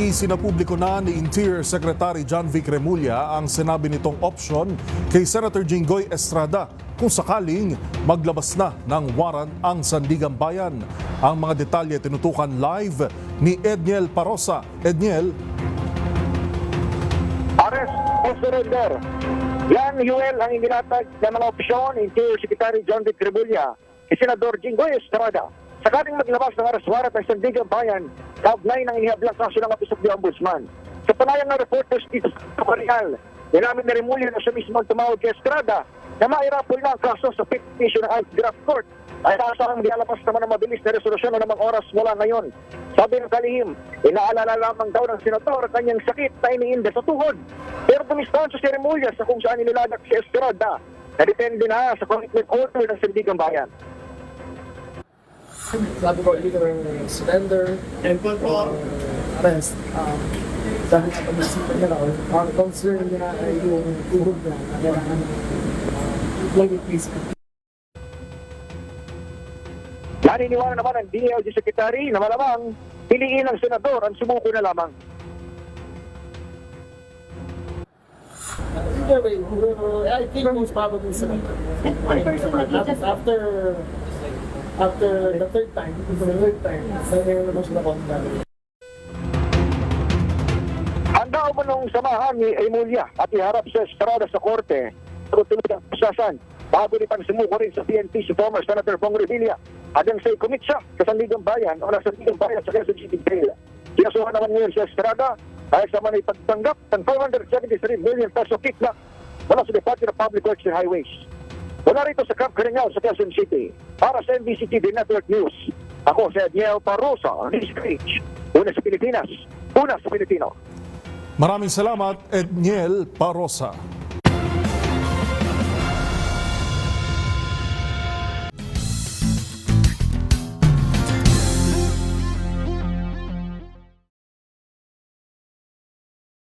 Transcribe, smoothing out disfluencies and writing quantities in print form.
Isinapubliko na ni Interior Secretary John Vic Remulla ang sinabi nitong option kay Senator Jinggoy Estrada kung sakaling maglabas na ng warrant ang Sandigan Bayan. Ang mga detalye tinutukan live ni Edniel Parosa. Edniel. Arrest o surrender. Yan, Yuel, ang inilatag ng mga opsyon ni Interior Secretary John Vic Remulla kay Senador Jinggoy Estrada. Sakaling maglabas ng arrest warrant ang Sandigan Bayan, kaugnay ng inihablang kaso ng Office of the Ombudsman. Sa panayang ng reporters dito sa Koreal, nilamin ni Remulla na siya mismo ang tumawag kay Estrada na mairapol na ang kaso sa Fifth Division ng Anti-Graft Court ay naasahang dialabas naman ng mabilis na resolusyon na namang oras mula ngayon. Sabi ng kalihim, inaalala lamang daw ng senador kanyang sakit na iniinda sa tuhod. Pero dumistansya si Remulla sa kung saan iniladak si Estrada na depende na sa commitment order ng Sandigan Bayan. Sabi ko, illegal surrender and arrest. Dahil sa pag-isipan nila, ang concern nila ay yung tuhod na kailangan lagi please. Naniniwala naman ang DOJ Secretary na malamang piliin ng senador ang sumuko na lamang. Either way, I think most probably surrender. After the third time, sayang naman sila kontra. Handa umanong samahan ni Remulla at iharap sa Estrada sa korte sa tunod ang prosesan bago ni pansumuko rin sa PNP si former Senator Bong Revilla. Adang say commit siya sa Sandigan Bayan o sa Sandigan Bayan sa Quezon City Jail. Kinasuhan naman ngayon si Estrada dahil sa manay pagtanggap ng 473 million peso kickback mula sa Department of Public Works and Highways. Mula rito sa Camp Caringal sa Quezon City, para sa NBC TV Network News, ako si Edniel Parosa, News Page. Una sa Pilipinas, una sa Pilipino. Maraming salamat, Edniel Parosa.